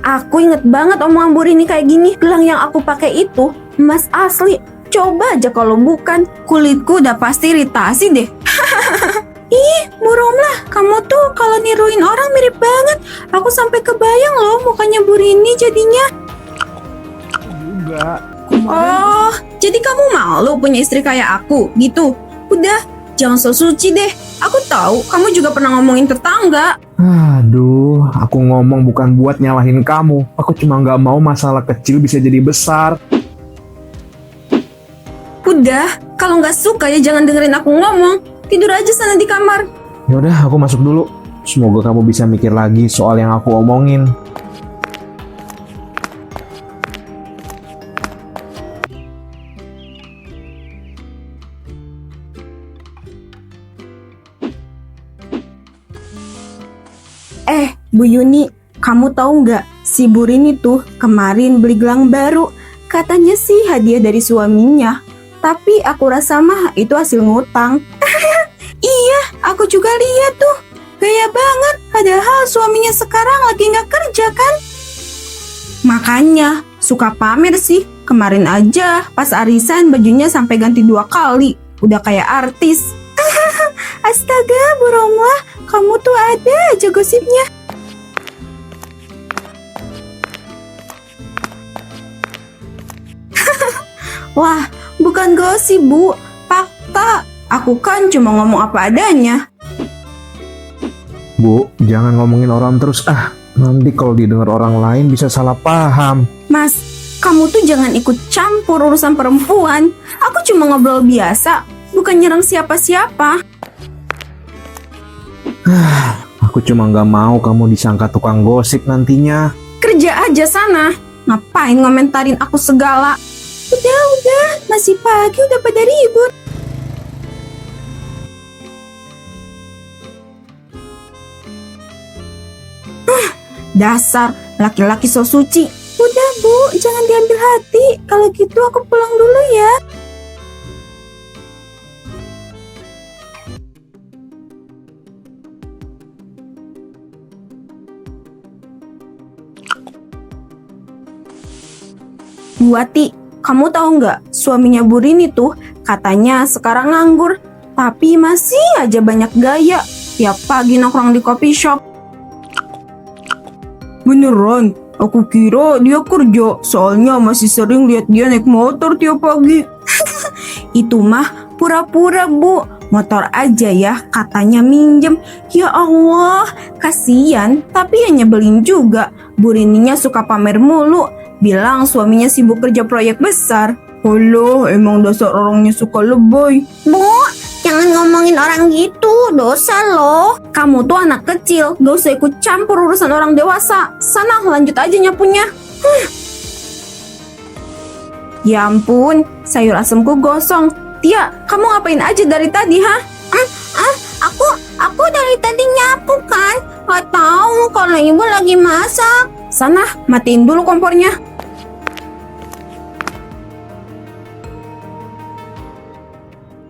Aku inget banget omongan Bu Rini kayak gini. Gelang yang aku pakai itu emas asli. Coba aja kalau bukan, kulitku udah pasti iritasi deh. Ih, Bu Romlah, kamu tuh kalau niruin orang mirip banget. Aku sampai kebayang loh mukanya Bu Rini jadinya. Juga. Oh, jadi kamu malu punya istri kayak aku, gitu? Udah, jangan so suci deh. Aku tahu kamu juga pernah ngomongin tetangga. Aduh, aku ngomong bukan buat nyalahin kamu. Aku cuma nggak mau masalah kecil bisa jadi besar. Udah, kalau nggak suka ya jangan dengerin aku ngomong. Tidur aja sana di kamar. Yaudah, aku masuk dulu. Semoga kamu bisa mikir lagi soal yang aku omongin. Bu Yuni, kamu tahu nggak? Si Bu Rini tuh kemarin beli gelang baru. Katanya sih hadiah dari suaminya. Tapi aku rasa mah itu hasil ngutang. Iya, aku juga lihat tuh. Gaya banget, padahal suaminya sekarang lagi nggak kerja kan? Makanya, suka pamer sih. Kemarin aja, pas arisan bajunya sampai ganti 2 kali. Udah kayak artis. Astaga, Bu Romlah, kamu tuh ada aja gosipnya. Wah, bukan gosip, Bu. Fakta. Aku kan cuma ngomong apa adanya. Bu, jangan ngomongin orang terus. Nanti kalau didengar orang lain bisa salah paham. Mas, kamu tuh jangan ikut campur urusan perempuan. Aku cuma ngobrol biasa, bukan nyerang siapa-siapa. Aku cuma nggak mau kamu disangka tukang gosip nantinya. Kerja aja sana. Ngapain ngomentarin aku segala? Udah, masih pagi udah pada ribut. Dasar laki-laki so suci. Udah Bu, jangan diambil hati. Kalau gitu aku pulang dulu ya. Bu Wati, kamu tahu nggak, suaminya Bu Rini tuh katanya sekarang nganggur, tapi masih aja banyak gaya. Tiap pagi nongkrong di coffee shop. Beneran, aku kira dia kerja, soalnya masih sering lihat dia naik motor tiap pagi. Itu mah pura-pura Bu, motor aja ya katanya minjem. Ya Allah, kasihan, tapi ya nyebelin juga. Bu Rininya suka pamer mulu. Bilang suaminya sibuk kerja proyek besar. Alah, emang dasar orangnya suka lebay. Bu, jangan ngomongin orang gitu, dosa loh. Kamu tuh anak kecil, gak usah ikut campur urusan orang dewasa. Sana, lanjut aja nyapunya. Ya ampun, sayur asemku gosong. Tia, kamu ngapain aja dari tadi, ha? Aku dari tadi nyapu kan. Gak tahu kalau ibu lagi masak. Sana, matiin dulu kompornya.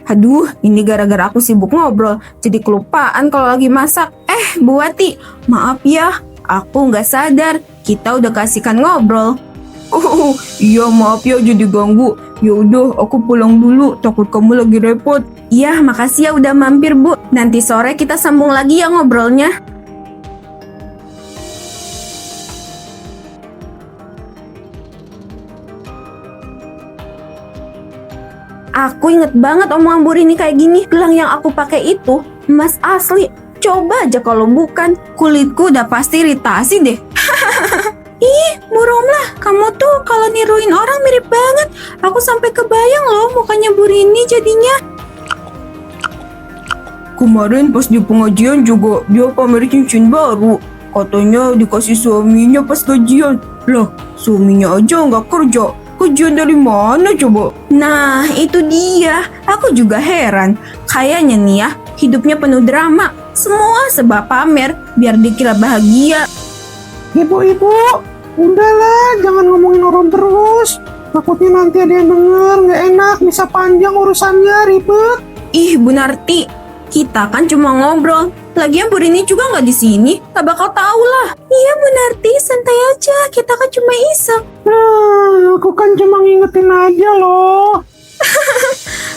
Aduh, ini gara-gara aku sibuk ngobrol, jadi kelupaan kalau lagi masak. Bu Wati, maaf ya, aku nggak sadar, kita udah kasihkan ngobrol. Oh, iya maaf ya jadi ganggu. Ya udah, aku pulang dulu, takut kamu lagi repot. Iya, makasih ya udah mampir Bu. Nanti sore kita sambung lagi ya ngobrolnya. Aku inget banget omongan Bu Rini kayak gini. Gelang yang aku pakai itu emas asli. Coba aja kalau bukan, kulitku udah pasti iritasi deh. Ih, Bu Romlah, kamu tuh kalau niruin orang mirip banget. Aku sampai kebayang loh mukanya Bu Rini jadinya. Kemarin pas di pengajian juga dia pamer cincin baru. Katanya dikasih suaminya pas gajian. Lah, suaminya aja nggak kerja. Kerjaan dari mana coba? Nah, itu dia. Aku juga heran. Kayaknya nih ya, hidupnya penuh drama. Semua sebab pamer, biar dikira bahagia. Ibu, udahlah, jangan ngomongin orang terus. Takutnya nanti ada yang denger, nggak enak, bisa panjang urusannya, ribet. Ih, Bu Narti, kita kan cuma ngobrol. Lagian Bu Rini juga nggak di sini, tak bakal tahu lah. Iya, Bu Narti, santai aja. kita kan cuma iseng. Aku kan cuma ngingetin aja loh.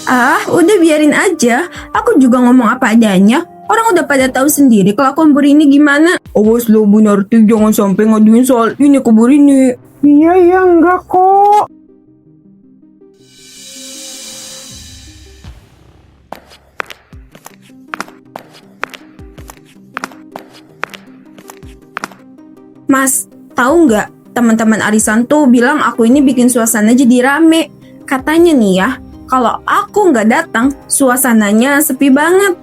Ah, udah biarin aja. Aku juga ngomong apa adanya. Orang udah pada tahu sendiri kelakuan Bu Rini gimana. Awas lo Bu Narti, jangan sampai ngaduin soal ini ke Bu Rini. Iya, enggak kok. Mas, tahu nggak? Teman-teman arisan tuh bilang aku ini bikin suasana jadi rame. Katanya nih ya, kalau aku nggak datang, suasananya sepi banget.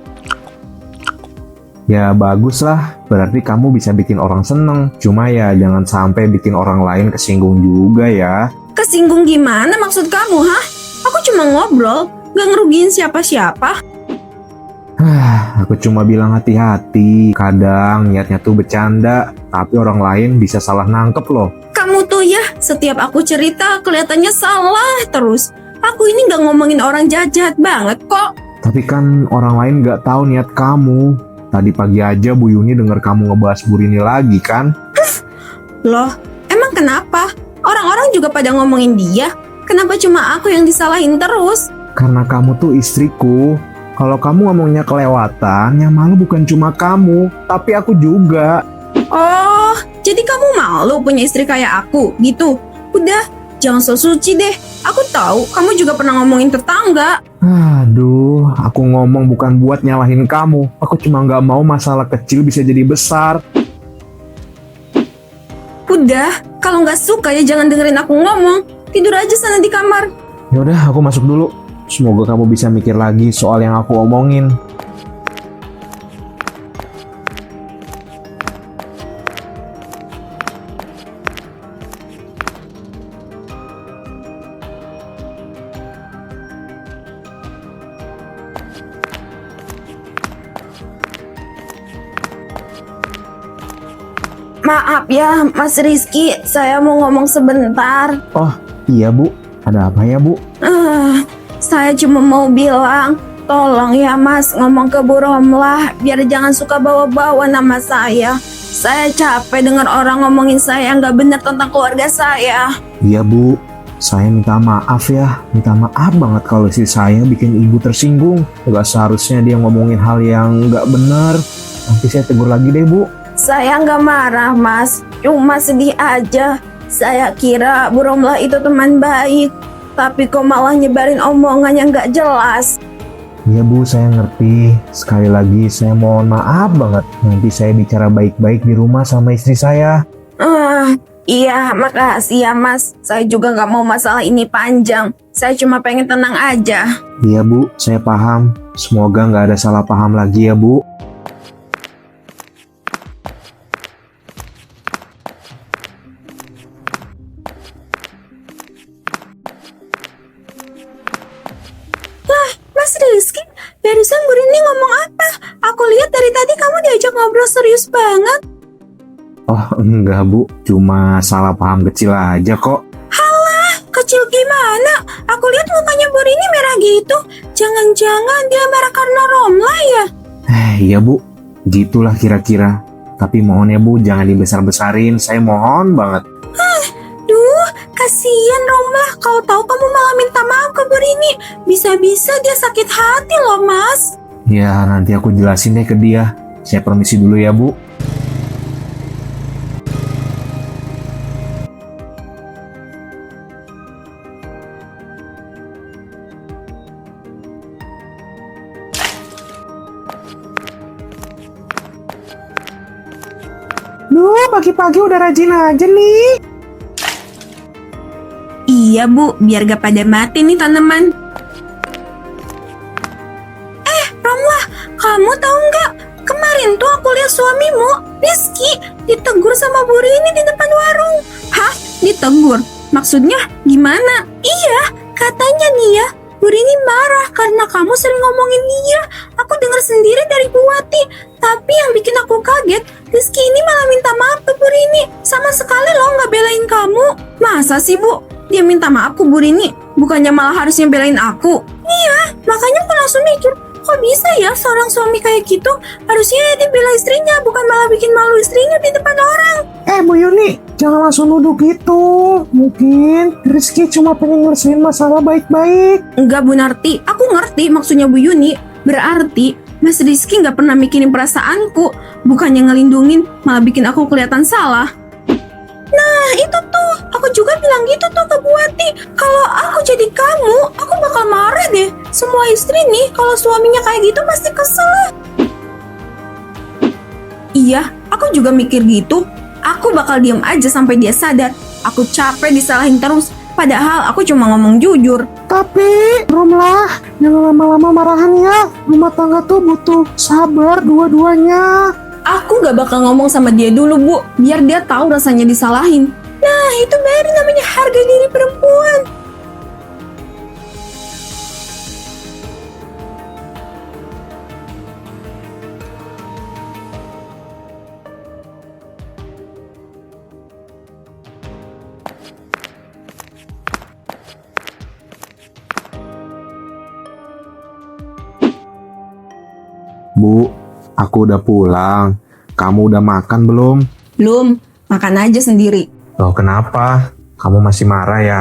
Ya bagus lah, berarti kamu bisa bikin orang seneng. Cuma ya jangan sampai bikin orang lain kesinggung juga ya. Kesinggung gimana maksud kamu, hah? Aku cuma ngobrol, nggak ngerugiin siapa-siapa. Aku cuma bilang hati-hati. Kadang niatnya tuh bercanda, tapi orang lain bisa salah nangkep loh. Kamu tuh ya, setiap aku cerita kelihatannya salah terus. Aku ini nggak ngomongin orang jahat banget kok. Tapi kan orang lain nggak tahu niat kamu. Tadi pagi aja Bu Yuni denger kamu ngebahas Bu Rini lagi kan? Loh, emang kenapa? Orang-orang juga pada ngomongin dia. Kenapa cuma aku yang disalahin terus? Karena kamu tuh istriku. Kalau kamu ngomongnya kelewatan, yang malu bukan cuma kamu, tapi aku juga. Oh, jadi kamu malu punya istri kayak aku, gitu? Udah, jangan so suci deh. Aku tahu kamu juga pernah ngomongin tetangga. Aduh, aku ngomong bukan buat nyalahin kamu. Aku cuma nggak mau masalah kecil bisa jadi besar. Udah, kalau nggak suka ya jangan dengerin aku ngomong. Tidur aja sana di kamar. Yaudah, aku masuk dulu. Semoga kamu bisa mikir lagi soal yang aku omongin. Maaf ya, Mas Rizky, saya mau ngomong sebentar. Oh, iya Bu. Ada apa ya Bu? Saya cuma mau bilang, tolong ya Mas ngomong ke Bu Romlah, biar jangan suka bawa-bawa nama saya. Saya capek dengar orang ngomongin saya nggak benar tentang keluarga saya. Iya Bu. Saya minta maaf ya. Minta maaf banget kalau istri saya bikin ibu tersinggung. Gak seharusnya dia ngomongin hal yang gak benar. Nanti saya tegur lagi deh Bu. Saya nggak marah Mas, cuma sedih aja. Saya kira Bu Romlah itu teman baik, tapi kok malah nyebarin omongan yang nggak jelas. Iya Bu, saya ngerti. Sekali lagi saya mohon maaf banget. Nanti saya bicara baik-baik di rumah sama istri saya. Iya, makasih ya Mas. Saya juga nggak mau masalah ini panjang. Saya cuma pengen tenang aja. Iya Bu, saya paham. Semoga nggak ada salah paham lagi ya Bu. Mas Rizky, barusan Bu Rini ngomong apa? Aku lihat dari tadi kamu diajak ngobrol serius banget. Oh enggak Bu, cuma salah paham kecil aja kok. Kecil gimana? Aku lihat mukanya Bu Rini merah gitu. Jangan-jangan dia marah karena Romlah ya? Iya Bu, gitulah kira-kira. Tapi mohon ya Bu, jangan dibesar-besarin, saya mohon banget. Duh, kasihan Romlah. Kalau tahu kamu malah minta maaf ke Bu Rini. Bisa-bisa dia sakit hati loh Mas. Ya nanti aku jelasin deh ke dia. Saya permisi dulu ya Bu. Duh, pagi-pagi udah rajin aja nih. Iya Bu, biar gak pada mati nih tanaman. Romlah, kamu tahu nggak? Kemarin tuh aku lihat suamimu, Rizky, ditegur sama Bu Rini di depan warung. Hah? Ditegur? Maksudnya gimana? Iya, katanya nih ya, Bu Rini marah karena kamu sering ngomongin dia. Aku dengar sendiri dari Bu Wati. Tapi yang bikin aku kaget, Rizky ini malah minta maaf ke Bu Rini. Sama sekali loh nggak belain kamu. Masa sih Bu? Dia minta maaf ke Bu Rini, bukannya malah harusnya belain aku. Iya, makanya aku langsung mikir, kok bisa ya seorang suami kayak gitu? Harusnya dia bela istrinya, bukan malah bikin malu istrinya di depan orang. Bu Yuni, Jangan langsung nuduh gitu. Mungkin Rizky cuma pengen nyelesain masalah baik-baik. Enggak Bu Narti, aku ngerti maksudnya Bu Yuni. Berarti Mas Rizky nggak pernah mikirin perasaanku. Bukannya ngelindungin, malah bikin aku kelihatan salah. Nah itu tuh, aku juga bilang gitu tuh ke Bu Wati. Kalau aku jadi kamu, aku bakal marah deh. Semua istri nih, kalau suaminya kayak gitu pasti kesel. Iya, aku juga mikir gitu. Aku bakal diem aja sampai dia sadar. Aku capek disalahin terus. Padahal aku cuma ngomong jujur. Tapi, Romlah, jangan lama-lama marahan ya. Rumah tangga tuh butuh sabar dua-duanya. Aku gak bakal ngomong sama dia dulu, Bu. Biar dia tahu rasanya disalahin. Nah, itu baru namanya harga diri perempuan. Bu, aku udah pulang. Kamu udah makan belum? Belum, makan aja sendiri. Loh kenapa? Kamu masih marah ya?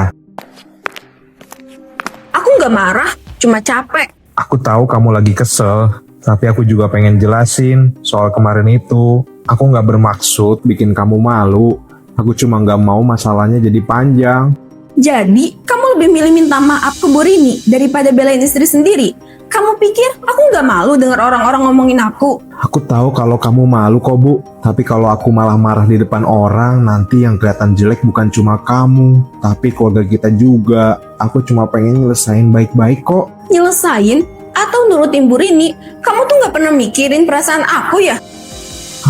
Aku gak marah, cuma capek. Aku tahu kamu lagi kesel, tapi aku juga pengen jelasin soal kemarin itu. Aku nggak bermaksud bikin kamu malu. Aku cuma nggak mau masalahnya jadi panjang. Jadi, kamu lebih milih minta maaf ke Bu Rini daripada belain istri sendiri? Kamu pikir aku gak malu dengar orang-orang ngomongin aku? Aku tahu kalau kamu malu kok Bu, tapi kalau aku malah marah di depan orang, nanti yang kelihatan jelek bukan cuma kamu, tapi keluarga kita juga. Aku cuma pengen nyelesain baik-baik kok. Nyelesain? Atau nurutin Bu Rini? Kamu tuh gak pernah mikirin perasaan aku ya?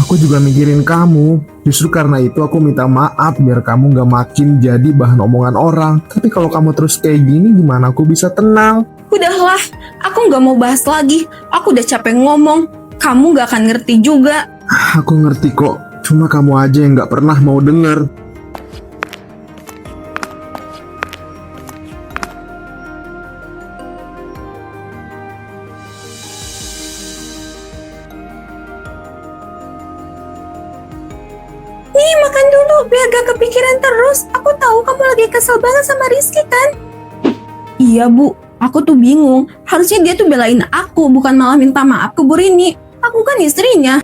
Aku juga mikirin kamu. Justru karena itu aku minta maaf biar kamu gak makin jadi bahan omongan orang. Tapi kalau kamu terus kayak gini, gimana aku bisa tenang? Udahlah, aku gak mau bahas lagi. Aku udah capek ngomong. Kamu gak akan ngerti juga. Aku ngerti kok, cuma kamu aja yang gak pernah mau denger. Nih, makan dulu biar gak kepikiran terus. Aku tahu kamu lagi kesel banget sama Rizky kan? Iya Bu, aku tuh bingung. Harusnya dia tuh belain aku, bukan malah minta maaf ke Bu Rini. Aku kan istrinya.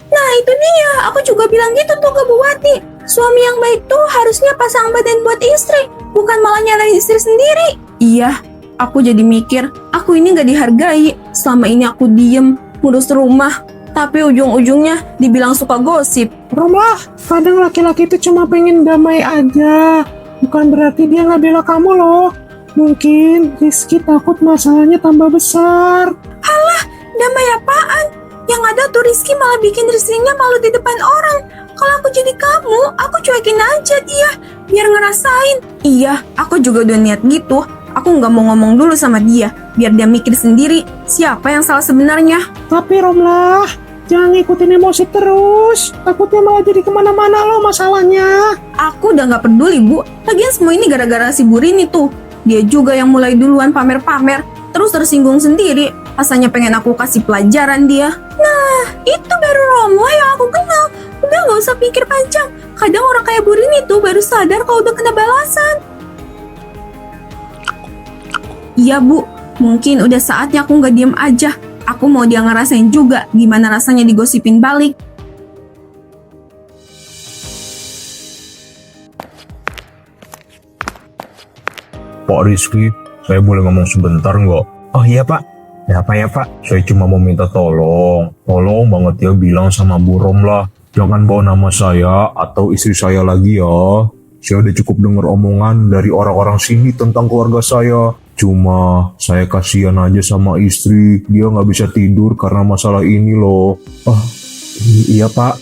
Nah itu dia, aku juga bilang gitu tuh ke Bu Wati. Suami yang baik tuh harusnya pasang badan buat istri, bukan malah nyalain istri sendiri. Iya, aku jadi mikir, aku ini gak dihargai. Selama ini aku diem, ngurus rumah. Tapi ujung-ujungnya dibilang suka gosip. Romlah, kadang laki-laki itu cuma pengen damai aja. Bukan berarti dia nggak bela kamu loh. Mungkin Rizky takut masalahnya tambah besar. Halah, damai apaan? Yang ada tuh Rizky malah bikin istrinya malu di depan orang. Kalau aku jadi kamu, aku cuekin aja dia. Biar ngerasain. Iya, aku juga udah niat gitu. Aku nggak mau ngomong dulu sama dia. Biar dia mikir sendiri siapa yang salah sebenarnya. Tapi Romlah, jangan ngikutin emosi terus. Takutnya malah jadi kemana-mana loh masalahnya. Aku udah nggak peduli Bu. Lagian semua ini gara-gara si Bu Rini tuh. Dia juga yang mulai duluan pamer-pamer. Terus tersinggung sendiri. Rasanya pengen aku kasih pelajaran dia. Nah, itu baru Romo yang aku kenal. Udah nggak usah pikir panjang. Kadang orang kayak Bu Rini tuh baru sadar kalau udah kena balasan. Iya Bu, mungkin udah saatnya aku nggak diem aja. Aku mau dia ngerasain juga gimana rasanya digosipin balik. Pak Rizky, saya boleh ngomong sebentar nggak? Oh iya Pak, ada apa ya Pak? Saya cuma mau minta tolong. Tolong banget ya bilang sama Bu Rom lah. Jangan bawa nama saya atau istri saya lagi ya. Saya udah cukup dengar omongan dari orang-orang sini tentang keluarga saya. Cuma saya kasihan aja sama istri. Dia nggak bisa tidur karena masalah ini loh. Oh iya Pak,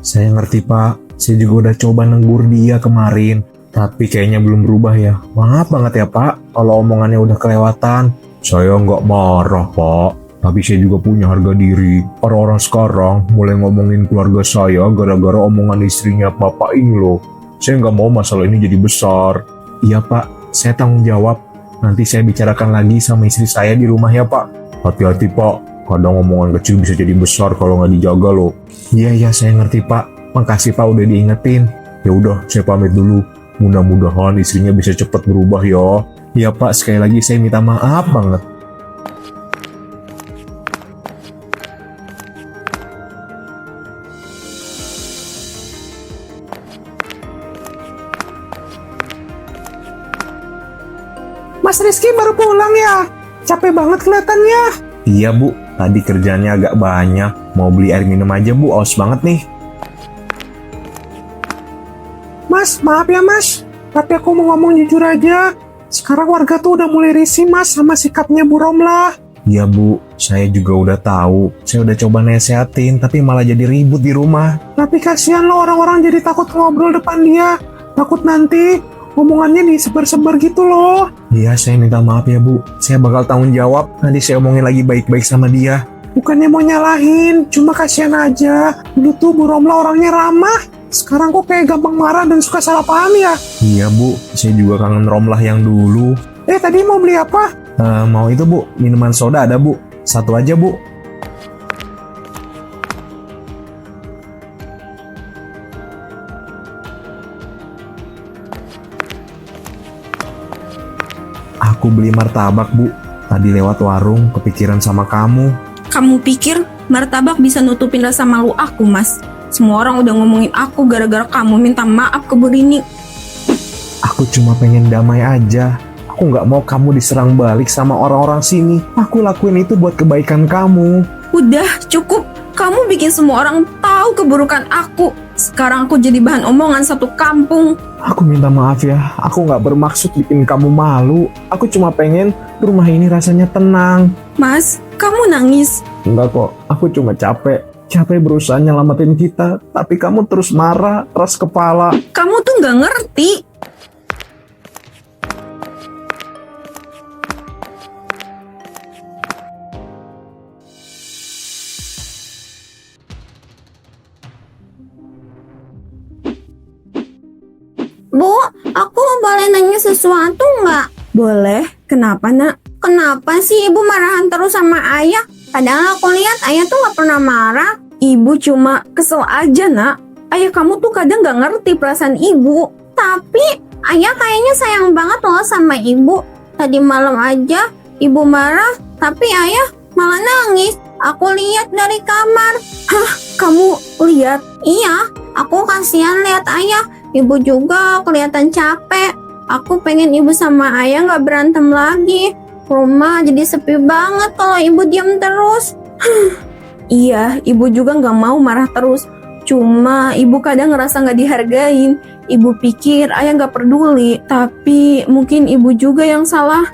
saya ngerti Pak. Saya juga udah coba negur dia kemarin. Tapi kayaknya belum berubah ya. Maaf banget ya Pak, kalau omongannya udah kelewatan. Saya nggak marah Pak. Tapi saya juga punya harga diri. Orang-orang sekarang mulai ngomongin keluarga saya gara-gara omongan istrinya Bapak ini loh. Saya nggak mau masalah ini jadi besar. Iya Pak, saya tanggung jawab. Nanti saya bicarakan lagi sama istri saya di rumah ya Pak. Hati-hati Pak, kadang omongan kecil bisa jadi besar kalau nggak dijaga loh. Iya, saya ngerti Pak. Makasih Pak udah diingetin. Ya udah, saya pamit dulu. Mudah-mudahan istrinya bisa cepat berubah ya. Ya Pak, sekali lagi saya minta maaf banget. Mas Rizky baru pulang ya? Capek banget kelihatannya. Iya Bu, tadi kerjanya agak banyak. Mau beli air minum aja Bu, aus banget nih. Mas, maaf ya mas. Tapi aku mau ngomong jujur aja. Sekarang warga tuh udah mulai risih mas sama sikapnya Bu Romlah. Iya Bu, saya juga udah tahu. Saya udah coba nasehatin, tapi malah jadi ribut di rumah. Tapi kasihan loh orang-orang jadi takut ngobrol depan dia. Takut nanti omongannya disebar-sebar gitu loh. Iya, saya minta maaf ya Bu. Saya bakal tanggung jawab. Nanti saya omongin lagi baik-baik sama dia. Bukannya mau nyalahin, cuma kasihan aja. Dulu tuh Bu Romlah orangnya ramah. Sekarang kok kayak gampang marah dan suka salah paham ya? Iya Bu, saya juga kangen Romlah yang dulu. Tadi mau beli apa? Mau itu Bu, minuman soda ada Bu. Satu aja Bu. Aku beli martabak Bu. Tadi lewat warung kepikiran sama kamu. Kamu pikir martabak bisa nutupin rasa malu aku, Mas? Semua orang udah ngomongin aku gara-gara kamu minta maaf ke Bu Rini. Aku cuma pengen damai aja. Aku nggak mau kamu diserang balik sama orang-orang sini. Aku lakuin itu buat kebaikan kamu. Udah, cukup. Kamu bikin semua orang tahu keburukan aku. Sekarang aku jadi bahan omongan satu kampung. Aku minta maaf ya. Aku nggak bermaksud bikin kamu malu. Aku cuma pengen rumah ini rasanya tenang. Mas, kamu nangis. Enggak kok. Aku cuma capek. Capek berusaha nyelamatin kita. Tapi kamu terus marah, keras kepala. Kamu tuh nggak ngerti. Bu, aku boleh nanya sesuatu nggak? Boleh, kenapa nak? Kenapa sih ibu marahan terus sama ayah? Padahal aku lihat ayah tuh nggak pernah marah. Ibu cuma kesel aja nak. Ayah kamu tuh kadang nggak ngerti perasaan ibu. Tapi ayah kayaknya sayang banget loh sama ibu. Tadi malam aja ibu marah, tapi ayah malah nangis. Aku lihat dari kamar. Kamu lihat? Iya, aku kasihan lihat ayah. Ibu juga kelihatan capek. Aku pengen ibu sama ayah nggak berantem lagi. Rumah jadi sepi banget kalau ibu diam terus. Iya, ibu juga nggak mau marah terus. Cuma ibu kadang ngerasa nggak dihargain. Ibu pikir ayah nggak peduli, tapi mungkin ibu juga yang salah.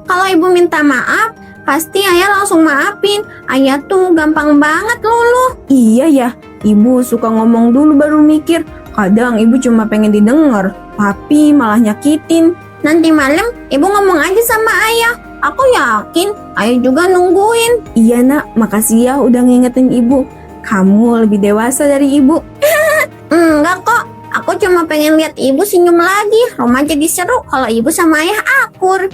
Kalau ibu minta maaf, pasti ayah langsung maafin. Ayah tuh gampang banget luluh. Iya ya, ibu suka ngomong dulu baru mikir. Kadang ibu cuma pengen didengar, tapi malah nyakitin. Nanti malam ibu ngomong aja sama ayah. Aku yakin ayah juga nungguin. Iya nak, makasih ya udah ngingetin ibu. Kamu lebih dewasa dari ibu. Enggak kok, aku cuma pengen lihat ibu senyum lagi. Rumah jadi seru kalau ibu sama ayah akur.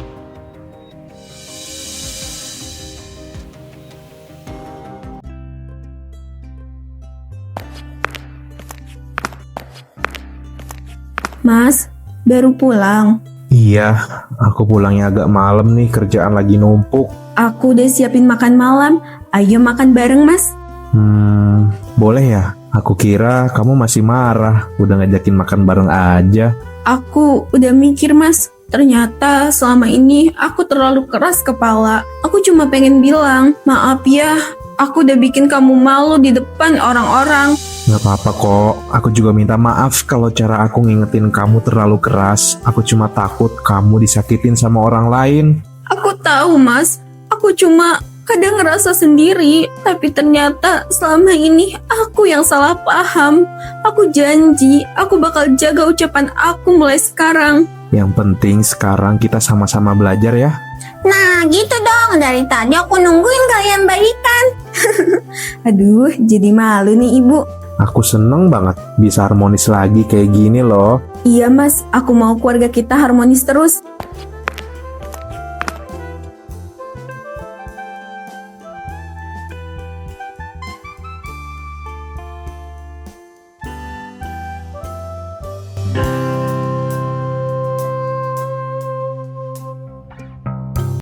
Mas, baru pulang. Iya, aku pulangnya agak malam nih, kerjaan lagi numpuk. Aku udah siapin makan malam. Ayo makan bareng mas. Boleh ya? Aku kira kamu masih marah, udah ngajakin makan bareng aja. Aku udah mikir mas. Ternyata selama ini aku terlalu keras kepala. Aku cuma pengen bilang, maaf ya, aku udah bikin kamu malu di depan orang-orang. Gak apa-apa kok, aku juga minta maaf kalau cara aku ngingetin kamu terlalu keras. Aku cuma takut kamu disakitin sama orang lain. Aku tahu mas, aku cuma kadang ngerasa sendiri. Tapi ternyata selama ini aku yang salah paham. Aku janji, aku bakal jaga ucapan aku mulai sekarang. Yang penting sekarang kita sama-sama belajar ya. Nah gitu dong, dari tadi aku nungguin kalian baikan. Aduh, jadi malu nih ibu. Aku seneng banget bisa harmonis lagi kayak gini loh. Iya mas, aku mau keluarga kita harmonis terus.